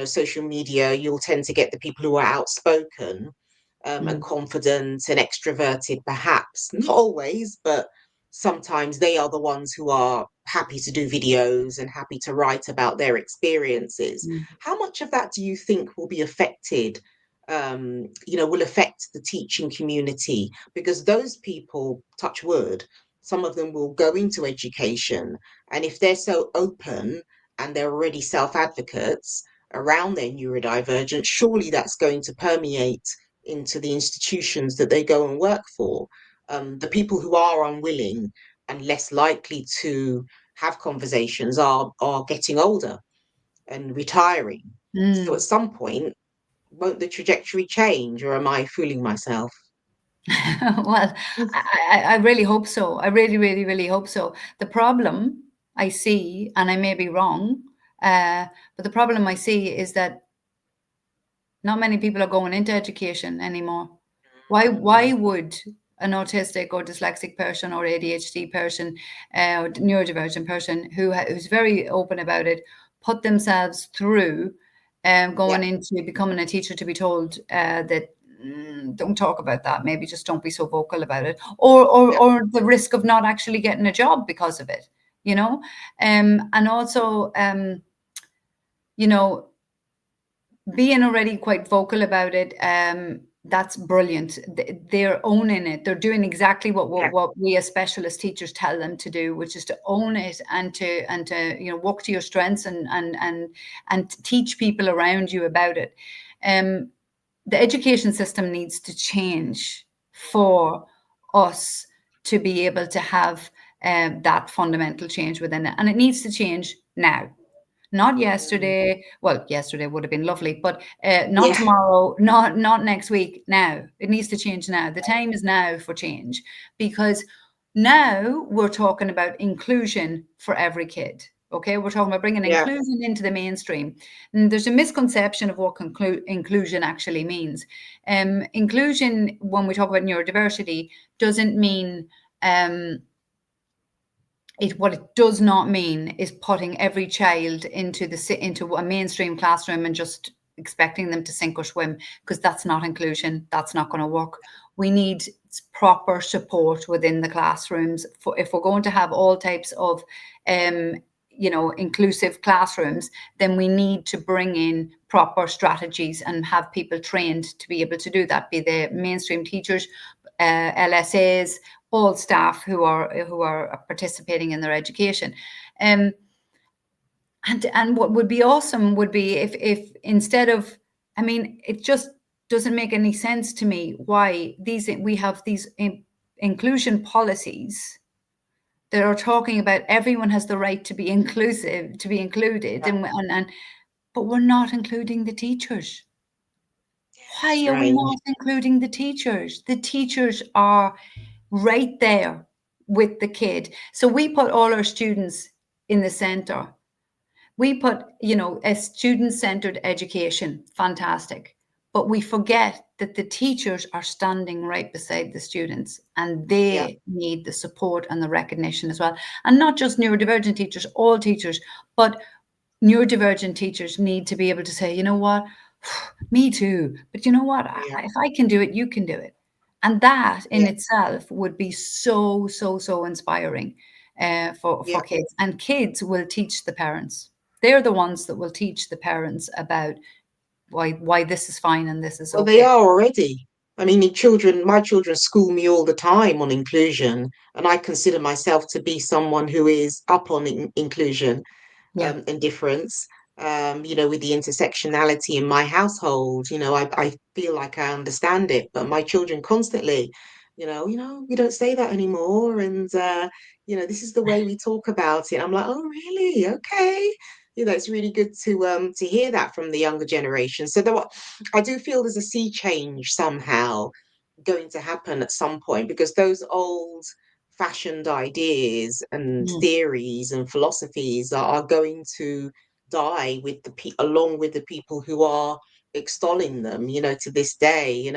social media, you'll tend to get the people who are outspoken, and Mm. confident and extroverted, perhaps. Not always, but sometimes they are the ones who are happy to do videos and happy to write about their experiences. Mm. How much of that do you think will be affected? Will affect the teaching community, because those people, touch wood, some of them will go into education, and if they're so open and they're already self advocates around their neurodivergence, surely that's going to permeate into the institutions that they go and work for. The people who are unwilling and less likely to have conversations are getting older and retiring. So at Mm. some point, won't the trajectory change, or am I fooling myself? Well, I really hope so. I really, really, really hope so. The problem I see, and I may be wrong, but the problem I see is that not many people are going into education anymore. Why Mm, would an autistic or dyslexic person or ADHD person, or neurodivergent person who's very open about it, put themselves through yeah, going into becoming a teacher to be told that don't talk about that, maybe just don't be so vocal about it, yeah, or the risk of not actually getting a job because of it, you know, and also you know being already quite vocal about it, that's brilliant. They're owning it. They're doing exactly yeah, what we as specialist teachers tell them to do, which is to own it and to work to your strengths and teach people around you about it. Um, the education system needs to change for us to be able to have that fundamental change within it, and it needs to change now, not mm, yesterday. Well, yesterday would have been lovely, but not yeah, tomorrow, not next week. Now it needs to change now. The time is now for change, because now we're talking about inclusion for every kid. Okay, we're talking about bringing yeah, inclusion into the mainstream. And there's a misconception of what inclusion actually means. Inclusion, when we talk about neurodiversity, doesn't mean what it does not mean is putting every child into a mainstream classroom and just expecting them to sink or swim, because that's not inclusion. That's not going to work. We need proper support within the classrooms if we're going to have all types of um, inclusive classrooms. Then we need to bring in proper strategies and have people trained to be able to do that, be they mainstream teachers, LSAs, all staff who are participating in their education. Um, and what would be awesome would be if instead of, I mean, it just doesn't make any sense to me why we have these inclusion policies that are talking about everyone has the right to be inclusive, to be included, yeah. and but we're not including the teachers. Why are we Strange. not including the teachers? The teachers are right there with the kid. So we put all our students in the center. We put, a student centered education, fantastic. But we forget that the teachers are standing right beside the students and Yeah, they need the support and the recognition as well. And not just neurodivergent teachers, all teachers, but neurodivergent teachers need to be able to say, you know what, me too, but you know what, Yeah, if I can do it, you can do it. And that in yeah, itself would be so, so, so inspiring for yeah. kids. And kids will teach the parents. They're the ones that will teach the parents about why this is fine and this is Well, they okay. are already. I mean, my children school me all the time on inclusion, and I consider myself to be someone who is up on inclusion. Yeah, And difference. With the intersectionality in my household, I feel like I understand it, but my children constantly, we don't say that anymore, and this is the way we talk about it. I'm like, oh, really? Okay. It's really good to hear that from the younger generation. So I do feel there's a sea change somehow going to happen at some point because those old fashioned ideas and mm, theories and philosophies are going to die with along with the people who are extolling them, to this day.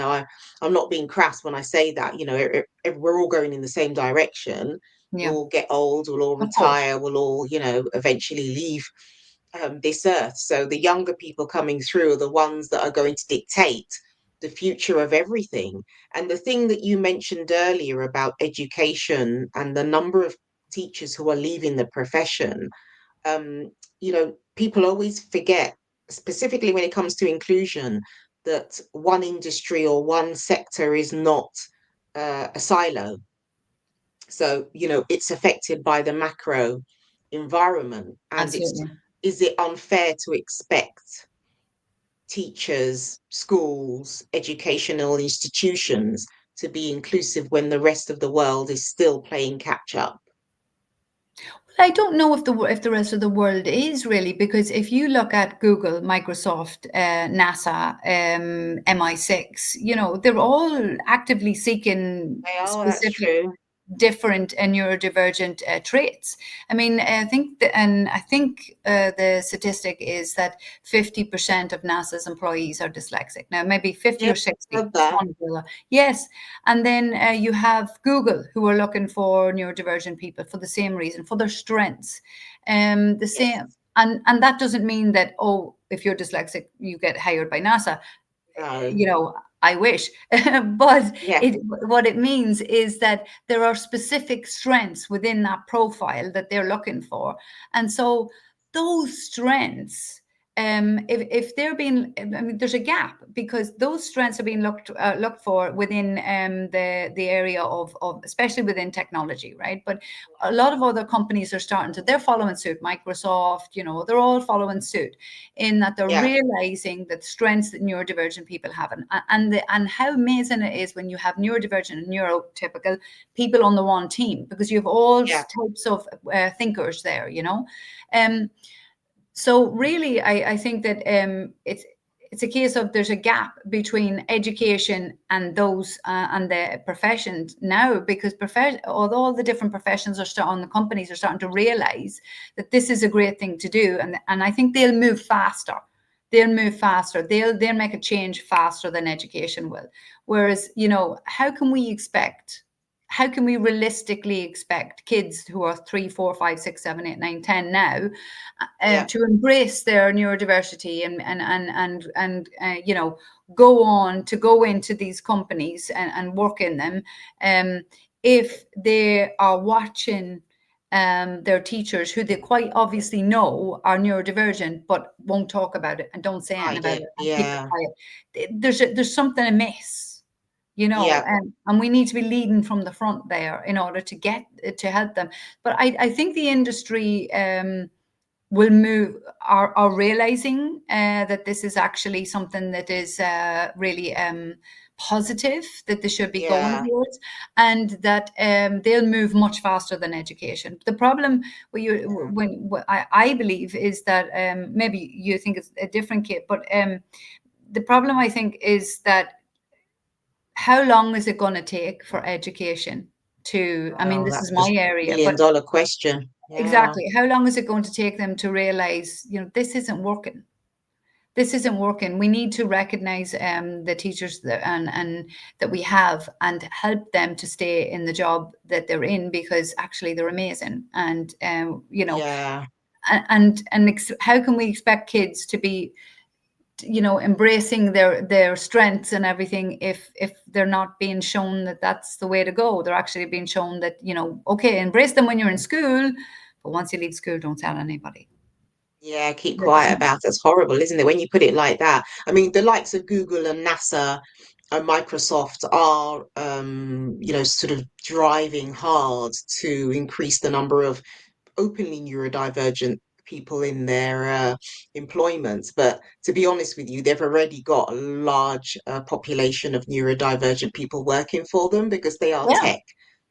I'm not being crass when I say that. We're all going in the same direction. yeah, We'll all get old, we'll all of course. retire, we'll all, eventually leave this earth. So the younger people coming through are the ones that are going to dictate the future of everything. And the thing that you mentioned earlier about education and the number of teachers who are leaving the profession, people always forget, specifically when it comes to inclusion, that one industry or one sector is not a silo. So, it's affected by the macro environment. And Absolutely. is it unfair to expect teachers, schools, educational institutions to be inclusive when the rest of the world is still playing catch up? I don't know if the rest of the world is really, because if you look at Google, Microsoft, NASA, MI6, they're all actively seeking Oh, that's specific true. different and neurodivergent traits. I mean, I think the statistic is that 50% of NASA's employees are dyslexic. Now, maybe 50 Yeah, or 60. love that. Yes, and then you have Google, who are looking for neurodivergent people for the same reason, for their strengths. The Yes. same, and that doesn't mean that, oh, if you're dyslexic, you get hired by NASA. No. You know, I wish, but Yeah. what it means is that there are specific strengths within that profile that they're looking for, and so those strengths, if they're being, I mean, there's a gap because those strengths are being looked for within the area of especially within technology, right? But a lot of other companies are starting to, they're following suit. Microsoft, they're all following suit in that they're Yeah. realizing that strengths that neurodivergent people have, and how amazing it is when you have neurodivergent and neurotypical people on the one team, because you have all Yeah. types of thinkers there. Um, so really, I think that it's a case of there's a gap between education and those and the professions now, because although all the different professions are starting, the companies are starting to realize that this is a great thing to do, and I think they'll move faster. They'll move faster. They'll make a change faster than education will. Whereas, how can we realistically expect kids who are 3, 4, 5, 6, 7, 8, 9, 10 now Yeah. to embrace their neurodiversity and go on to go into these companies and work in them, um, if they are watching their teachers who they quite obviously know are neurodivergent but won't talk about it and don't say anything Hide about it. it and keep it Yeah. quiet. There's something amiss, Yeah. and we need to be leading from the front there in order to get to help them. But I think the industry will move are realizing that this is actually something that is really positive that they should be going Yeah. towards, and that they'll move much faster than education. The problem I believe is that maybe you think it's a different kit, but the problem I think is that how long is it going to take for education to, I mean, Well, this is that's my the area, million but dollar question. Yeah. exactly, how long is it going to take them to realize, this isn't working? This isn't working. We need to recognize the teachers and that we have, and help them to stay in the job that they're in, because actually they're amazing. And Yeah. how can we expect kids to be, embracing their strengths and everything if they're not being shown that that's the way to go? They're actually being shown that, okay, embrace them when you're in school, but once you leave school, don't tell anybody. Yeah, keep There's quiet no- about it. It's horrible, isn't it, when you put it like that? I mean, the likes of Google and NASA and Microsoft are, sort of driving hard to increase the number of openly neurodivergent people in their employment. But to be honest with you, they've already got a large population of neurodivergent people working for them because they are Yeah. tech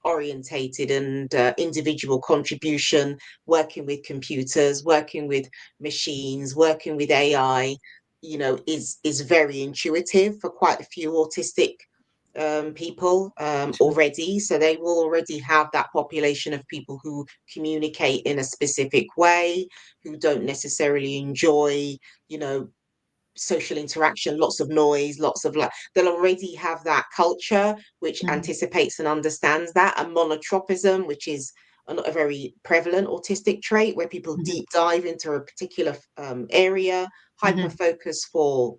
orientated and individual contribution, working with computers, working with machines, working with AI, is very intuitive for quite a few autistic people already. So they will already have that population of people who communicate in a specific way, who don't necessarily enjoy, you know, social interaction, lots of noise, lots of like, they'll already have that culture which Mhm, anticipates and understands that. And monotropism, which is a very prevalent autistic trait where people mhm, deep dive into a particular area, hyper mhm, focus for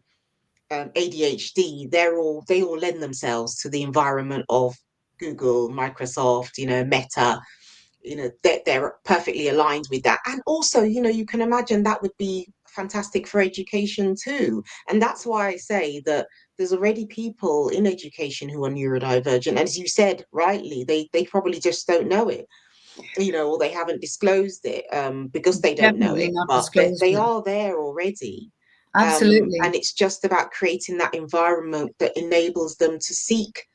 ADHD, they all lend themselves to the environment of Google, Microsoft, Meta. They're perfectly aligned with that, and also, you can imagine that would be fantastic for education too. And that's why I say that there's already people in education who are neurodivergent, and as you said rightly, they probably just don't know it, or they haven't disclosed it because they don't know definitely it, not but they disclosing it. are there already. Absolutely. And it's just about creating that environment that enables them to seek,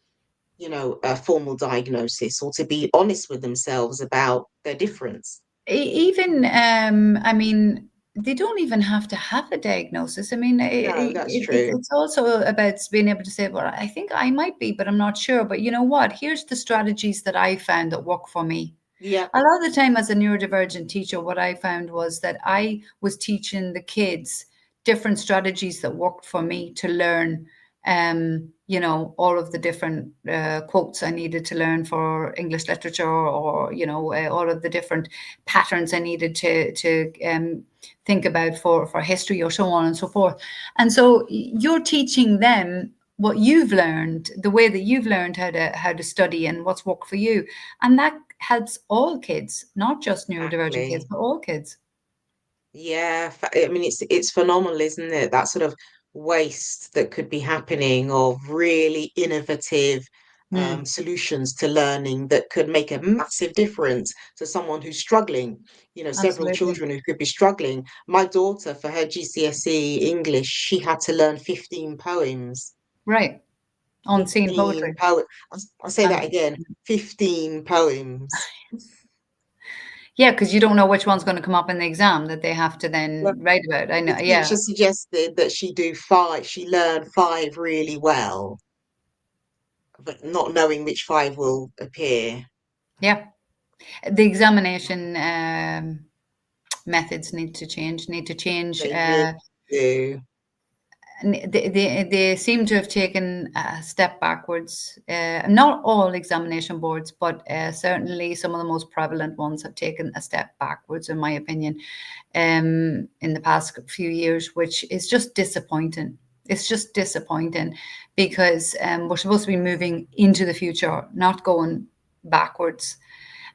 a formal diagnosis or to be honest with themselves about their difference. Even, I mean, they don't even have to have a diagnosis. I mean, No, that's true. it's also about being able to say, well, I think I might be, but I'm not sure. But you know what? Here's the strategies that I found that work for me. Yeah, A lot of the time, as a neurodivergent teacher, what I found was that I was teaching the kids different strategies that worked for me to learn, all of the different quotes I needed to learn for English literature, or all of the different patterns I needed to think about for history, or so on and so forth. And so you're teaching them what you've learned, the way that you've learned how to study and what's worked for you, and that helps all kids, not just neurodivergent kids, exactly. but all kids. Yeah, I mean it's phenomenal, isn't it? That sort of waste that could be happening of really innovative Mm, solutions to learning that could make a massive difference to someone who's struggling. Several absolutely. children who could be struggling. My daughter, for her GCSE English, she had to learn 15 poems. Right. Unseen 15 poetry. poems. I'll say that And again. 15 poems. yeah, because you don't know which one's going to come up in the exam that they have to then write about. I The know. Yeah. teacher suggested that she learn five really well, but not knowing which five will appear. Yeah. The examination methods need to change. They really do. They seem to have taken a step backwards. Not all examination boards, but certainly some of the most prevalent ones have taken a step backwards, in my opinion, in the past few years, which is just disappointing. It's just disappointing because we're supposed to be moving into the future, not going backwards.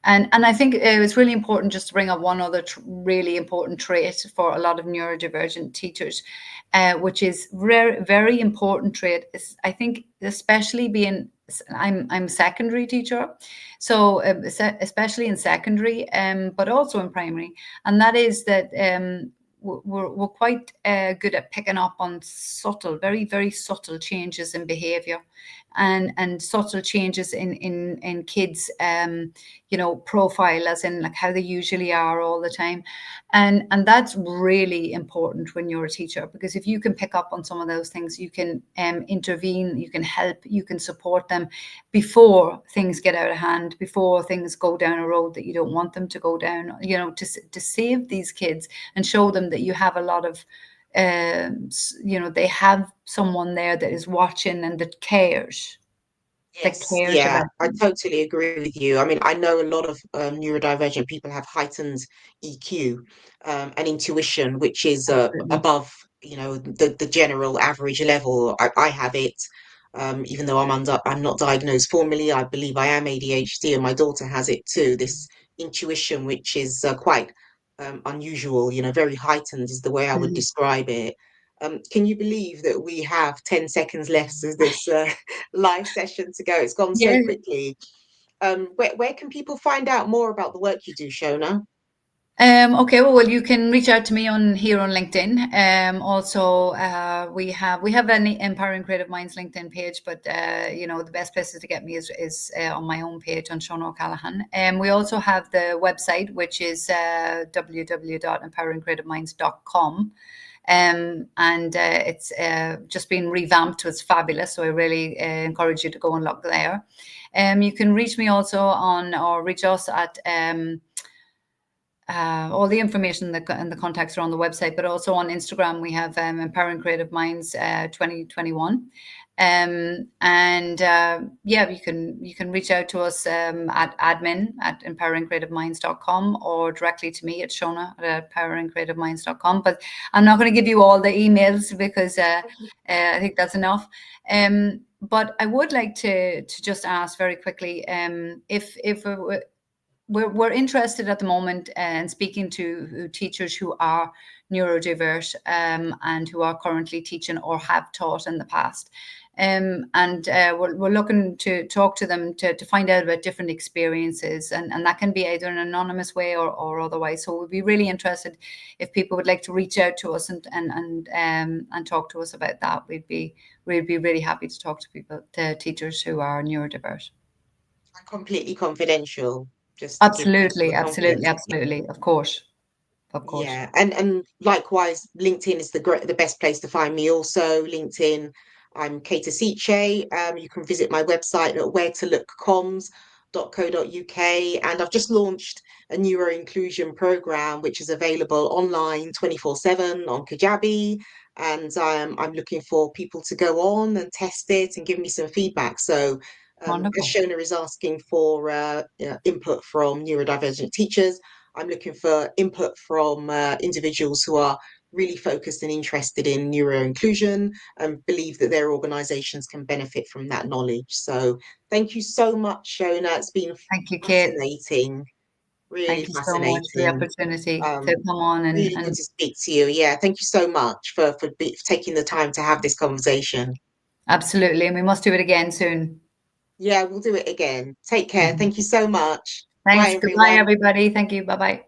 And I think it's really important just to bring up one other really important trait for a lot of neurodivergent teachers, which is very important trait. Is, I think, especially being I'm a secondary teacher, so especially in secondary, but also in primary, and that is that we're quite good at picking up on subtle, very subtle changes in behaviour, and subtle changes in kids, profile, as in like how they usually are all the time, and that's really important when you're a teacher, because if you can pick up on some of those things, you can intervene, you can help, you can support them before things get out of hand, before things go down a road that you don't want them to go down, to save these kids and show them that you have a lot of they have someone there that is watching and that cares. that Yes, cares yeah, about I them. totally agree with you. I mean, I know a lot of neurodivergent people have heightened EQ and intuition, which is Absolutely. above, the general average level. I have it, even though I'm not diagnosed formally. I believe I am ADHD, and my daughter has it too. This intuition, which is quite unusual, very heightened, is the way I would Mhm. describe it. Can you believe that we have 10 seconds left of this live session to go? It's gone so Yeah. quickly. Where can people find out more about the work you do, Shona? Okay, well, you can reach out to me on here on LinkedIn. Also, we have an Empowering Creative Minds LinkedIn page, but the best places to get me is on my own page on Shona O'Callaghan. We also have the website, which is www.empoweringcreativeminds.com. And it's just been revamped. It's fabulous. So I really encourage you to go and look there. You can reach me also on, or reach us at all the information and the contacts are on the website, but also on Instagram we have Empowering Creative Minds 2021. And yeah, you can reach out to us at admin@empoweringcreativeminds.com, or directly to me at Shona at empoweringcreativeminds.com. But I'm not going to give you all the emails because I think that's enough. But I would like to just ask very quickly, if we're interested at the moment in speaking to teachers who are neurodiverse, and who are currently teaching or have taught in the past. And we're looking to talk to them to find out about different experiences, and that can be either in an anonymous way or otherwise. So we'd be really interested if people would like to reach out to us and talk to us about that. We'd be really happy to talk to teachers who are neurodiverse. Completely confidential, just to give people Absolutely, the absolutely, confidence. absolutely. Of course, of course. Yeah, and likewise, LinkedIn is the best place to find me. Also, LinkedIn, I'm Kata Siche. You can visit my website at wheretolookcoms.co.uk, and I've just launched a neuroinclusion program which is available online 24/7 on Kajabi, and I'm looking for people to go on and test it and give me some feedback. So. As Wonderful. Shona is asking for input from neurodivergent teachers, I'm looking for input from individuals who are really focused and interested in neuroinclusion and believe that their organizations can benefit from that knowledge. So thank you so much, Shona. It's been Thank you, Kate. fascinating, really Thank you so much for the fascinating. opportunity to Um, come on and, Really good and to speak to you. Yeah, thank you so much for taking the time to have this conversation. absolutely. And we must do it again soon. Yeah, we'll do it again. Take care. Thank you so much. Bye, Thanks. Goodbye, everyone. everybody. Thank you. Bye bye.